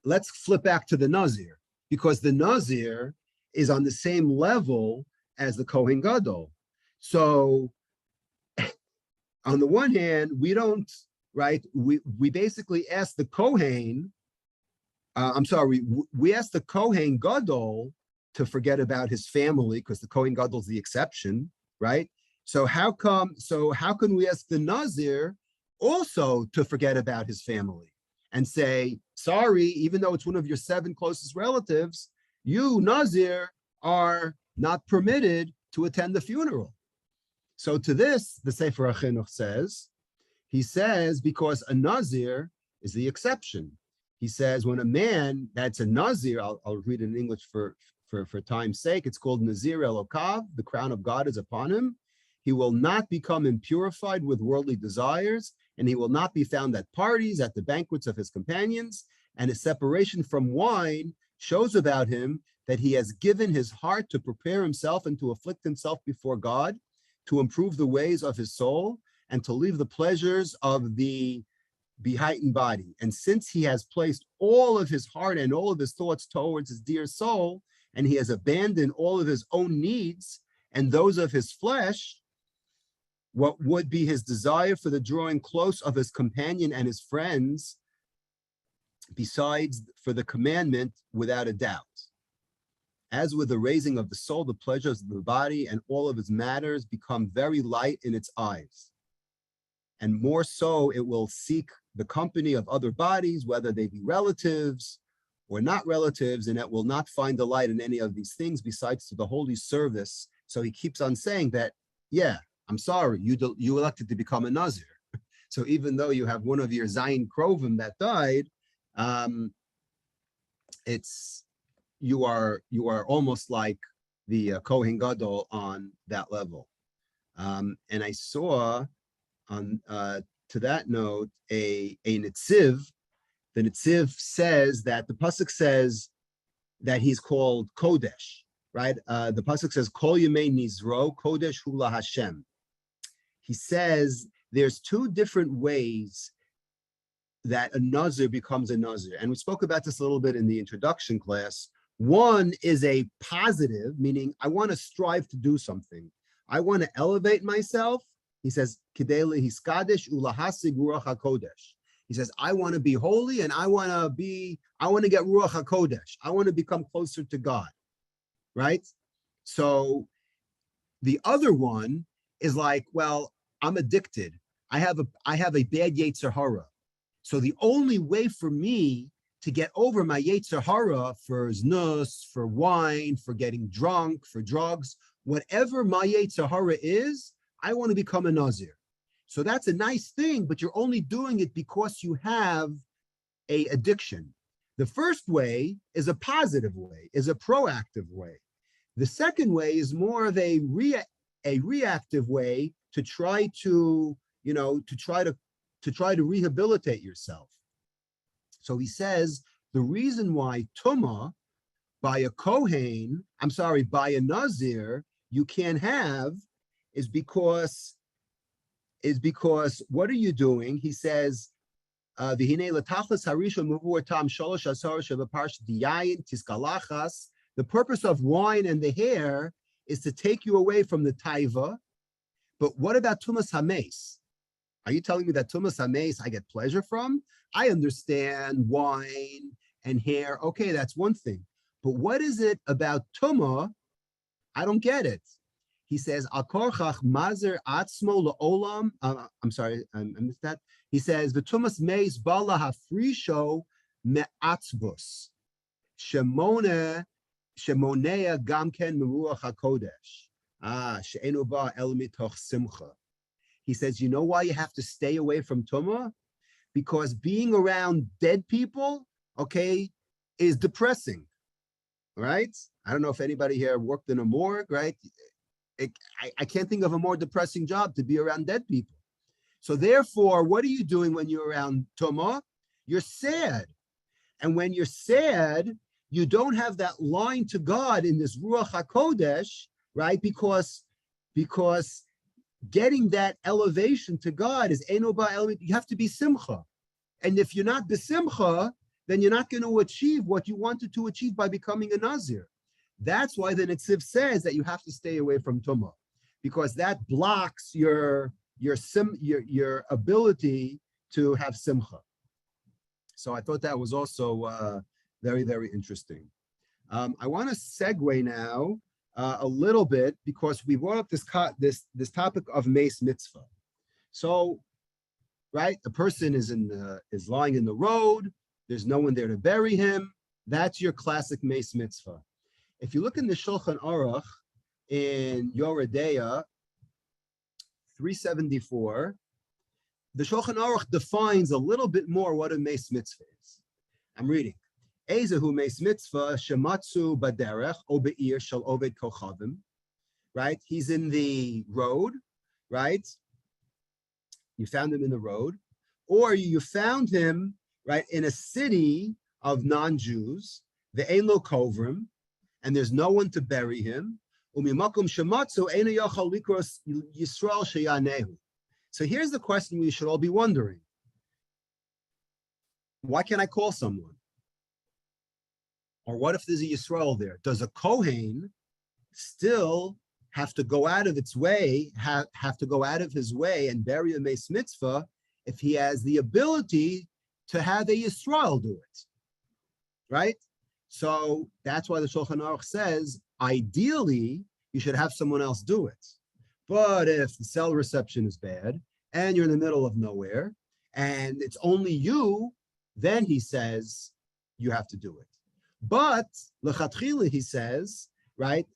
let's flip back to the Nazir, because the Nazir is on the same level as the Kohen Gadol. So on the one hand, we don't, right? We basically ask the Kohen, we ask the Kohen Gadol to forget about his family, because the Kohen Gadol is the exception, right? So how can we ask the Nazir also to forget about his family and say, sorry, even though it's one of your 7 closest relatives, you, Nazir, are not permitted to attend the funeral. So to this, the Sefer HaChinuch says, he says, because a Nazir is the exception. He says, when a man that's a Nazir, I'll read it in English for time's sake, it's called Nazir Elokav, the crown of God is upon him. He will not become impurified with worldly desires, and he will not be found at parties, at the banquets of his companions, and his separation from wine shows about him that he has given his heart to prepare himself and to afflict himself before God, to improve the ways of his soul, and to leave the pleasures of the beheightened body. And since he has placed all of his heart and all of his thoughts towards his dear soul, and he has abandoned all of his own needs and those of his flesh, what would be his desire for the drawing close of his companion and his friends, besides for the commandment, without a doubt. As with the raising of the soul, the pleasures of the body and all of its matters become very light in its eyes. And more so, it will seek the company of other bodies, whether they be relatives or not relatives, and it will not find delight in any of these things besides to the holy service. So he keeps on saying that, yeah, I'm sorry, you elected to become a Nazir, So even though you have one of your Zayin Krovim that died, you are almost like the Kohen Gadol on that level. And I saw on to that note a Netziv. The Netziv says that the pasuk says that he's called Kodesh, right? The pasuk says Kol Yemei Nizro Kodesh Hula Hashem. He says there's two different ways that a Nazir becomes a Nazir. And we spoke about this a little bit in the introduction class. One is a positive, meaning I want to strive to do something. I want to elevate myself. He says, Kidele hiskadesh ulahasig ruach hakodesh. He says, I want to be holy and I want to get ruach hakodesh. I want to become closer to God, right? So the other one is like, well, I'm addicted. I have a bad Yetzer Hara. So the only way for me to get over my Yetzer Hara for znus, for wine, for getting drunk, for drugs, whatever my Yetzer Hara is, I want to become a Nazir. So that's a nice thing, but you're only doing it because you have a addiction. The first way is a positive way, is a proactive way. The second way is more of a reactive way to try to, rehabilitate yourself. So he says the reason why Tumah by a Nazir, you can't have is because what are you doing? He says, the purpose of wine and the hair is to take you away from the taiva. But what about tumas hames? Are you telling me that tumas hames I get pleasure from? I understand wine and hair. Okay, that's one thing. But what is it about tumah? I don't get it. He says, "Akorchach mazer atzmo leolam." I'm sorry, I missed that. He says, "V'tumas meis bala hafrisho me'atzbus shemonea gamken meruach hakodesh she'enu ba el mitoch simcha." He says, you know why you have to stay away from tumah? Because being around dead people, okay, is depressing, right? I don't know if anybody here worked in a morgue, right? I can't think of a more depressing job to be around dead people. So therefore, what are you doing when you're around tumah? You're sad. And when you're sad, you don't have that line to God in this Ruach HaKodesh, right? Because getting that elevation to God is Enoba Element. You have to be Simcha. And if you're not besimcha, then you're not going to achieve what you wanted to achieve by becoming a Nazir. That's why the Netziv says that you have to stay away from Tumah, because that blocks your ability to have Simcha. So I thought that was also very, very interesting. I want to segue now a little bit, because we brought up this topic of Meis Mitzvah. So, right, the person is lying in the road. There's no one there to bury him. That's your classic Meis Mitzvah. If you look in the Shulchan Aruch in Yoredeya 374, the Shulchan Aruch defines a little bit more what a Meis Mitzvah is. I'm reading. Ezehu Meis Mitzvah shematzu baderech o be'ir shel oved kochavim. Right? He's in the road, right? You found him in the road, or you found him, right, in a city of non-Jews, the ein lo kovrim, and there's no one to bury him. So here's the question we should all be wondering. Why can't I call someone? Or what if there's a Yisrael there? Does a Kohen still have to go out of its way, have to go out of his way and bury a Meis Mitzvah if he has the ability to have a Yisrael do it? Right? So that's why the Shulchan Aruch says, ideally, you should have someone else do it. But if the cell reception is bad and you're in the middle of nowhere and it's only you, then he says you have to do it. But lechatchila, he says, right,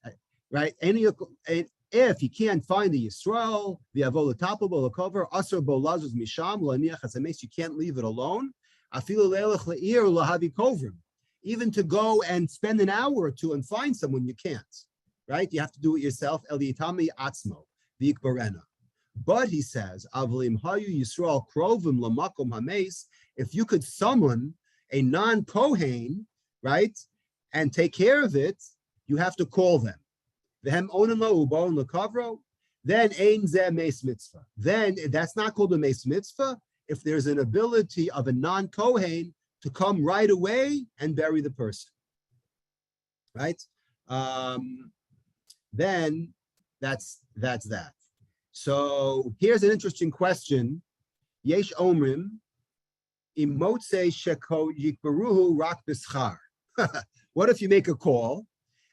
If he can't find the Yisrael, the Avola Tapo Bo Lakover, Asr Bo Lazuz Misham, Laniach Hasames, you can't leave it alone. Afilu Leilach Le'ir Lahavi Kovrim. Even to go and spend an hour or two and find someone, you can't. Right? You have to do it yourself. El Yitami Atzmo, V'ikbarena. But he says, Avlim Hayu Yisrael Krovim Lamakom Hames, if you could summon a non-Kohen, right, and take care of it, you have to call them. Then ein zeh meis mitzvah. Then that's not called a meis mitzvah if there's an ability of a non-Kohen to come right away and bury the person. Right? Then that's that. So here's an interesting question. Yesh omrim imotze sheko yikbaruhu rak b'schar. What if you make a call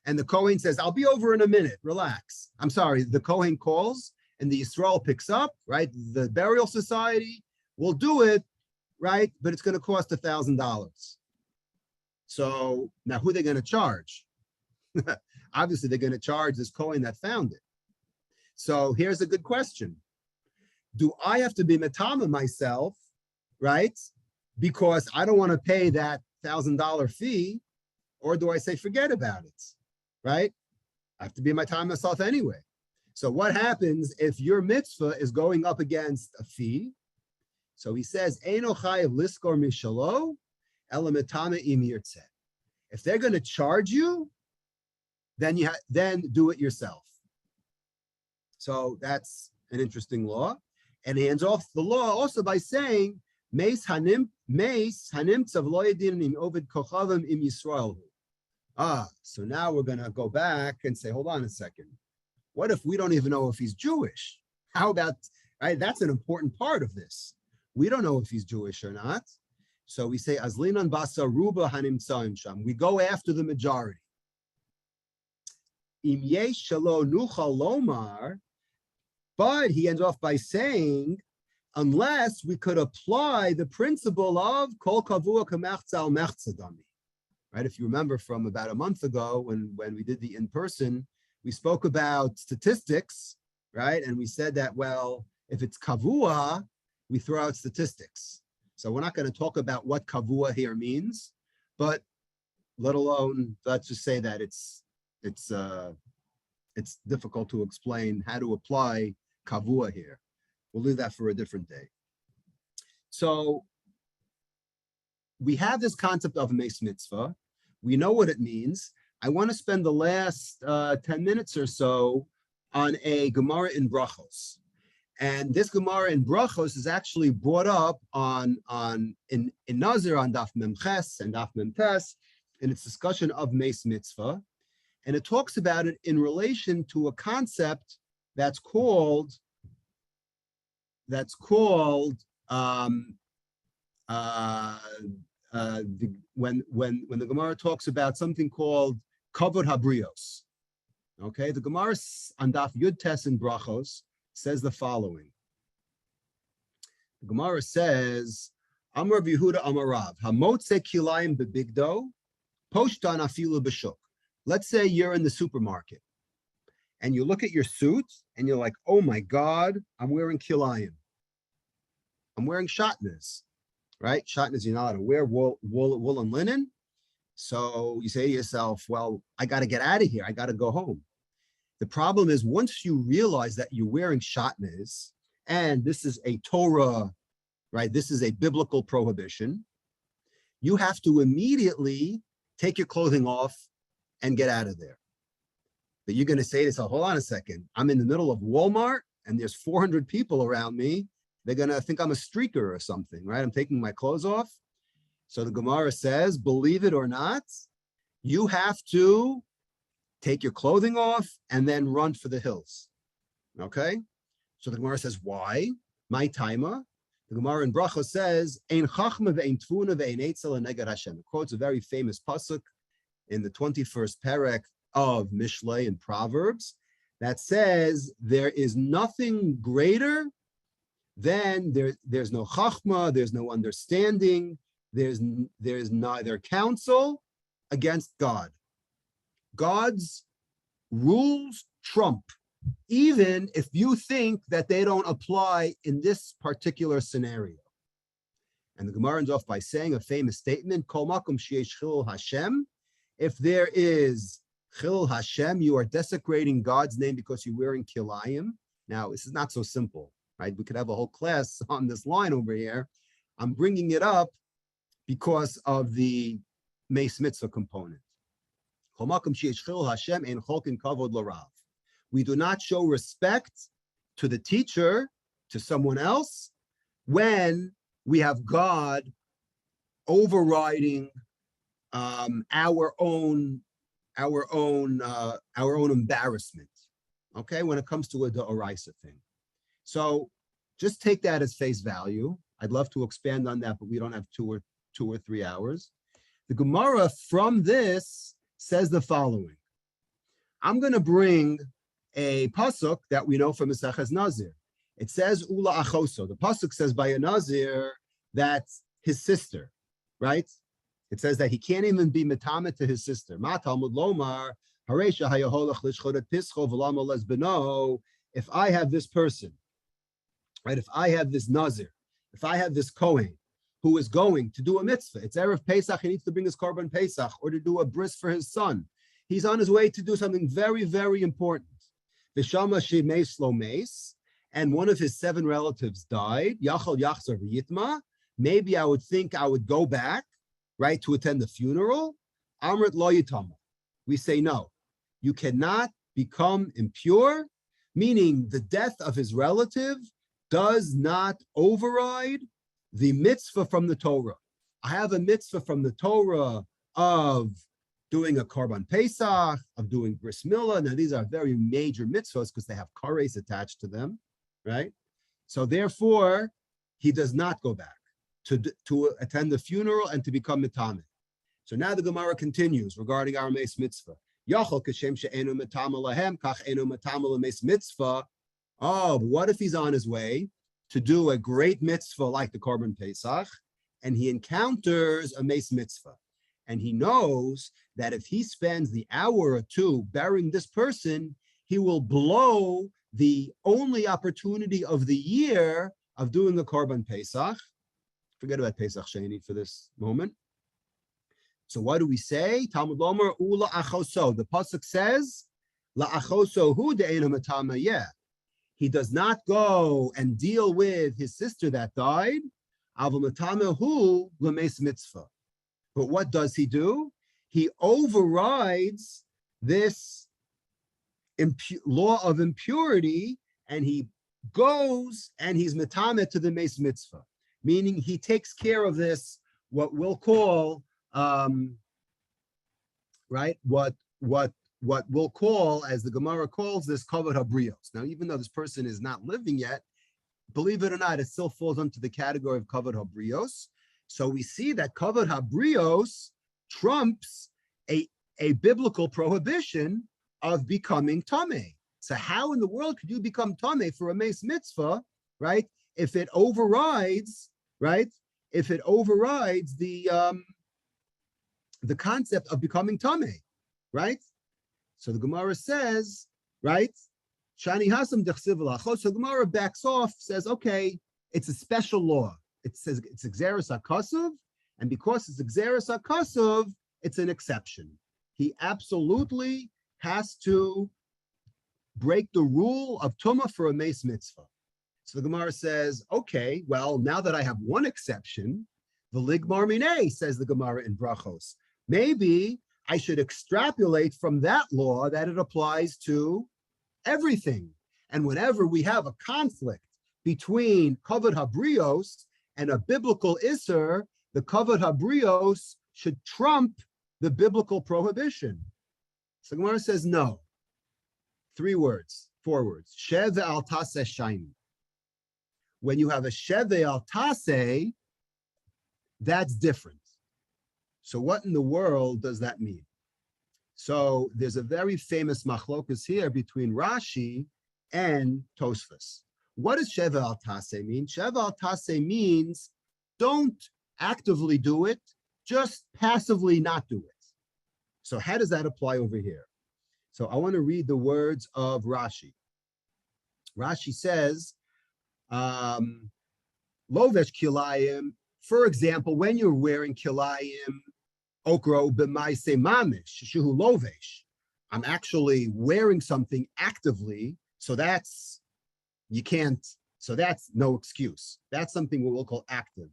and the Kohen says, I'll be over in a minute, relax. I'm sorry, the Kohen calls and the Yisrael picks up, right? The burial society will do it, right? But it's going to cost $1,000. So now who are they going to charge? Obviously, they're going to charge this Kohen that found it. So here's a good question. Do I have to be metama myself, right? Because I don't want to pay that $1,000 fee, or do I say, forget about it? Right? I have to be my time myself anyway. So what happens if your mitzvah is going up against a fee? So he says, Eino chayav liskor mishalo, ela metame im yirtzeh. If they're going to charge you, then then do it yourself. So that's an interesting law. And he ends off the law also by saying, Meis hanim tzav lo yedin im ovid kochavim im Yisrael. So now we're going to go back and say, hold on a second. What if we don't even know if he's Jewish? How about, right? That's an important part of this. We don't know if he's Jewish or not. So we say, Azlinan basa ruba hanimtzaim sham. We go after the majority. Im yesh shelo nuchal lomar, but he ends off by saying, unless we could apply the principle of kol kavua kamechza al mechzadami. Right? If you remember from about a month ago when we did the in-person, we spoke about statistics, right? And we said that, well, if it's kavua, we throw out statistics. So we're not going to talk about what kavua here means, but let alone, let's just say that it's difficult to explain how to apply kavua here. We'll leave that for a different day. So we have this concept of meis mitzvah. We know what it means. I want to spend the last 10 minutes or so on a Gemara in Brachos. And this Gemara in Brachos is actually brought up in Nazir on Daf Mem Ches and Daf Mem Tes in its discussion of meis mitzvah. And it talks about it in relation to a concept that's called when the Gemara talks about something called kavod habrios. Okay, the Gemara on Daf Yud Tes in Brachos says the following. The Gemara says, Amar Yehuda Amarav, Hamotze kilayim bebigdo, poshtan afilu b'shuk. Let's say you're in the supermarket and you look at your suit and you're like, oh my God, I'm wearing kilayim. I'm wearing shatnez, right? Shatnez, you're not allowed to wear wool and linen. So you say to yourself, well, I got to get out of here. I got to go home. The problem is once you realize that you're wearing shatnez, and this is a Torah, right? This is a biblical prohibition. You have to immediately take your clothing off and get out of there. But you're going to say to yourself, hold on a second. I'm in the middle of Walmart and there's 400 people around me. They're going to think I'm a streaker or something, right? I'm taking my clothes off. So the Gemara says, believe it or not, you have to take your clothing off and then run for the hills. Okay? So the Gemara says, why? My timer. The Gemara in Bracha says, Ein chachma ve'ein tfuna ve'ein eitzel neged Hashem. It quotes a very famous pasuk in the 21st perek of Mishlei in Proverbs that says there is nothing greater than there's no chachma, there's no understanding, there's neither counsel against God. God's rules trump even if you think that they don't apply in this particular scenario. And the Gemara ends off by saying a famous statement, Kol makom sheyesh chilul Hashem. If there is chilul Hashem, you are desecrating God's name because you're wearing kilayim. Now, this is not so simple, right? We could have a whole class on this line over here. I'm bringing it up because of the Meis Mitzvah component. Kol makom sheyesh chilul Hashem ein cholkin kavod l'rav. We do not show respect to the teacher, to someone else, when we have God overriding our own embarrassment. Okay, when it comes to a deoraisa thing. So just take that as face value. I'd love to expand on that, but we don't have two or 3 hours. The Gemara from this says the following. I'm going to bring a pasuk that we know from Maseches Nazir. It says Ula Achoso. The pasuk says by a Nazir that's his sister, right? It says that he can't even be metamet to his sister. Ma Talmud Lomar Haresha Hayaholach Lishchodet Pischo V'Lama Les Beno. If I have this person, right? If I have this Nazir, if I have this Kohen who is going to do a mitzvah, it's Erev Pesach, he needs to bring his korban Pesach or to do a bris for his son. He's on his way to do something very, very important. V'shama shemeis lo meis, and one of his 7 relatives died. Yachal yachzor v'yitma. Maybe I would think I would go back, right, to attend the funeral. Amrit lo yitama. We say no. You cannot become impure, meaning the death of his relative does not override the mitzvah from the Torah. I have a mitzvah from the Torah of doing a korban pesach, of doing bris milah. Now, these are very major mitzvahs because they have kares attached to them, right? So therefore, he does not go back to attend the funeral and to become mitamet. So now the Gemara continues regarding our meis mitzvah. Yachol kashem she'enu mitama lahem kach enu mitama lameis mitzvah. Oh, but what if he's on his way to do a great mitzvah like the korban pesach, and he encounters a meis mitzvah? And he knows that if he spends the hour or 2 burying this person, he will blow the only opportunity of the year of doing the korban pesach. Forget about Pesach Sheni for this moment. So what do we say? Talmud Lomer Ula Achoso. The pasuk says, La Achoso hu de'ena matama yeh. He does not go and deal with his sister that died. Aval matama hu lemeis mitzvah. But what does he do? He overrides this law of impurity, and he goes and he's metamet to the meis mitzvah, meaning he takes care of this, what we'll call, right? What we'll call, as the Gemara calls this, kavod habrios. Now, even though this person is not living yet, believe it or not, it still falls under the category of kavod habrios. So we see that kavod habrios trumps a biblical prohibition of becoming tameh. So how in the world could you become tameh for a meis mitzvah, right? If it overrides, right? If it overrides the concept of becoming tameh, right? So the Gemara says, right? Shani hasam dechsiv l'achos. So the Gemara backs off, says, okay, it's a special law. It says it's Xeris HaKasuv, and because it's Xeris HaKasuv, it's an exception. He absolutely has to break the rule of Tumah for a meis mitzvah. So the Gemara says, okay, well, now that I have one exception, the ligmar minei, says the Gemara in Brachos, maybe I should extrapolate from that law that it applies to everything. And whenever we have a conflict between kavod habrios and a biblical isser, the kavod habrios should trump the biblical prohibition. So Gemara says no. 4 words. Sheve al taseh shayni. When you have a sheve al taseh, that's different. So what in the world does that mean? So there's a very famous machlokus here between Rashi and Tosfos. What does sheve al taseh mean? Sheve al taseh means don't actively do it, just passively not do it. So how does that apply over here? So I want to read the words of Rashi. Rashi says, lovesh kilayim. For example, when you're wearing kilayim, okro b'maise mamish shuhu lovesh. I'm actually wearing something actively, so that's you can't. So that's no excuse. That's something we'll call active.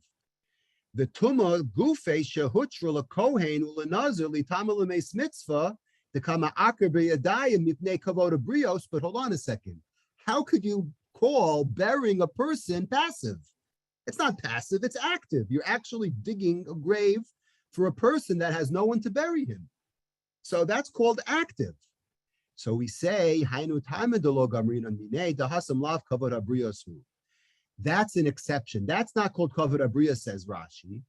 The tuma gufe shehutra lekohen ulenazir litama lemeis mitzvah the kama akar b'yadayim mipnei kavod brios. But hold on a second. How could you call burying a person passive? It's not passive. It's active. You're actually digging a grave for a person that has no one to bury him. So that's called active. So we say, that's an exception. That's not called kavod abriya, says Rashi.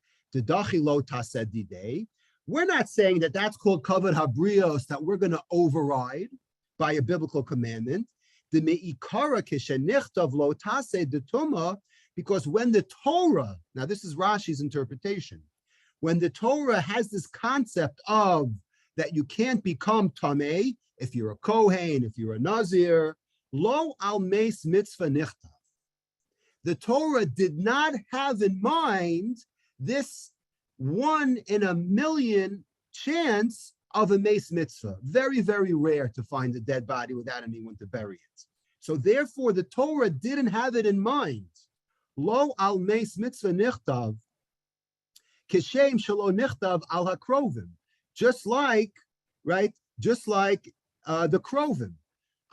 We're not saying that that's called kavod habrios, that we're going to override by a biblical commandment. Because when the Torah, now this is Rashi's interpretation, when the Torah has this concept of that you can't become tamei if you're a kohen, if you're a nazir, lo al meis mitzvah nichtav. The Torah did not have in mind this 1 in a million chance of a meis mitzvah. Very, very rare to find a dead body without anyone to bury it. So therefore, the Torah didn't have it in mind. Lo al meis mitzvah nichtav, kishem shelo nichtav al hakrovim. Just like, right? Just like the krovim.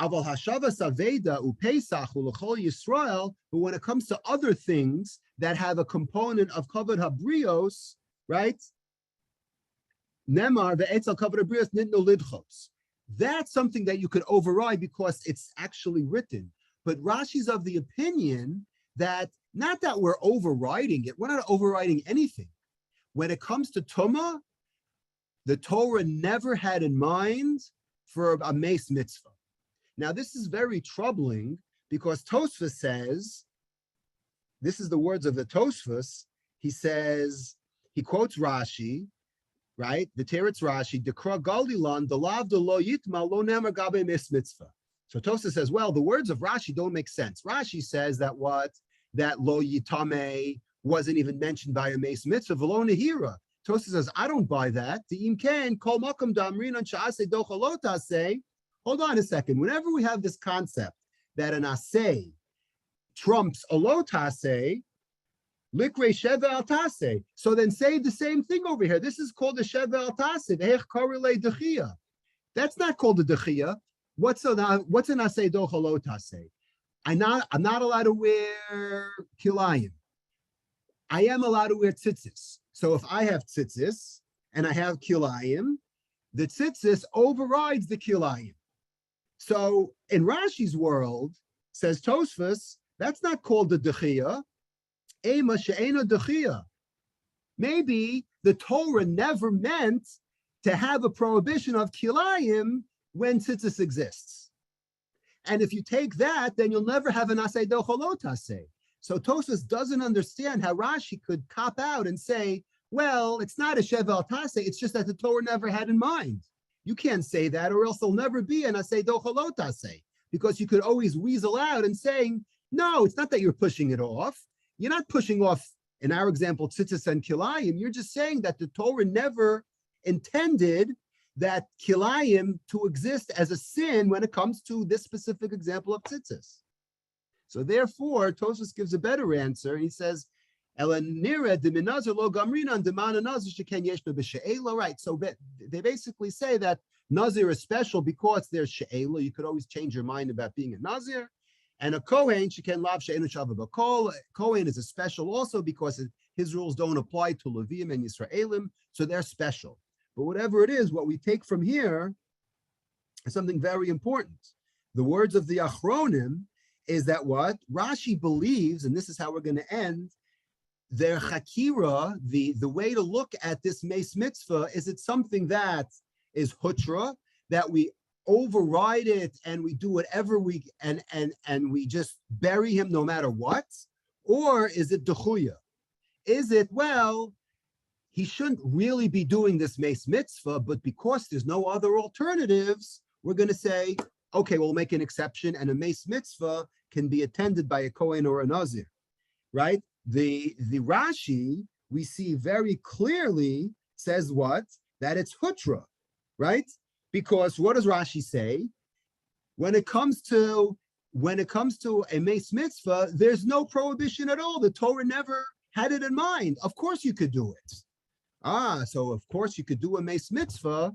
Aval hashavas aveda upesach ulechol Yisrael. But when it comes to other things that have a component of kavod habrios, right? Nemar ve'etzel kavod habrios nitno lidchos. That's something that you could override because it's actually written. But Rashi's of the opinion that not that we're overriding it, we're not overriding anything. When it comes to Tumah, the Torah never had in mind for a meis mitzvah. Now, this is very troubling because Tosfos says, this is the words of the Tosfos, he says, he quotes Rashi, right? The Teretz Rashi, Dekra Galilan, the lav de lo yitma lo nemer gabe meis mitzvah. So Tosfos says, well, the words of Rashi don't make sense. Rashi says that what? That lo yitame wasn't even mentioned by a meis mitzvah, v'lo nehira. Tosfos says, I don't buy that. The imken kol makom damrin on sha'aseh dochalot aseh. Hold on a second. Whenever we have this concept that an aseh trumps a lo taseh, likre sheva al taseh. So then say the same thing over here. This is called a sheva al taseh. Ve'ech korele dechia. That's not called a dechia. What's an aseh dochalot taseh? I'm not allowed to wear kilayim. I am allowed to wear tzitzis. So if I have tzitzis and I have kilayim, the tzitzis overrides the kilayim. So in Rashi's world, says Tosfos, that's not called the dechia. Ema she'ena dechia. Maybe the Torah never meant to have a prohibition of kilayim when tzitzis exists. And if you take that, then you'll never have an aseh dochalot aseh. So Tosfos doesn't understand how Rashi could cop out and say, well, it's not a sheva al taseh, it's just that the Torah never had in mind. You can't say that, or else there'll never be an aseh dochalot aseh, because you could always weasel out and saying, no, it's not that you're pushing it off. You're not pushing off, in our example, tzitzis and kilayim. You're just saying that the Torah never intended that kilayim to exist as a sin when it comes to this specific example of tzitzis. So therefore, Tosfos gives a better answer. He says, right, so they basically say that Nazir is special because there's she'ela. You could always change your mind about being a Nazir. And a Kohen, Kohen is a special also because his rules don't apply to Levim and Yisraelim, so they're special. But whatever it is, what we take from here is something very important. The words of the Achronim is that what Rashi believes, and this is how we're going to end, their chakira, the way to look at this meis mitzvah, is it something that is hutra, that we override it and we do whatever we and we just bury him no matter what, or is it dechuya? Is it, well, he shouldn't really be doing this meis mitzvah, but because there's no other alternatives, we're going to say, okay, we'll make an exception, and a mace mitzvah can be attended by a Kohen or a Nazir, right? The Rashi, we see very clearly, says what? That it's hutra, right? Because what does Rashi say? When it comes to a mace mitzvah, there's no prohibition at all. The Torah never had it in mind. Of course you could do it. So of course you could do a mace mitzvah.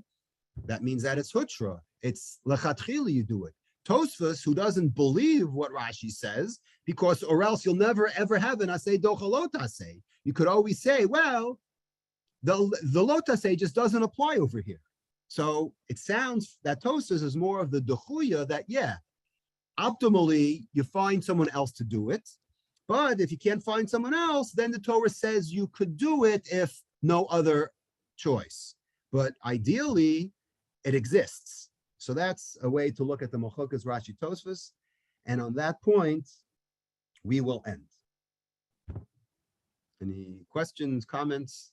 That means that it's hutra. It's lechatchila you do it. Tosfos, who doesn't believe what Rashi says, because or else you'll never ever have an asay dochalot asay. You could always say, well, the lot asay just doesn't apply over here. So it sounds that Tosfos is more of the dechuya that, yeah, optimally you find someone else to do it. But if you can't find someone else, then the Torah says you could do it if no other choice. But ideally, it exists. So that's a way to look at the Mochokas Rashi Tosfos. And on that point, we will end. Any questions, comments?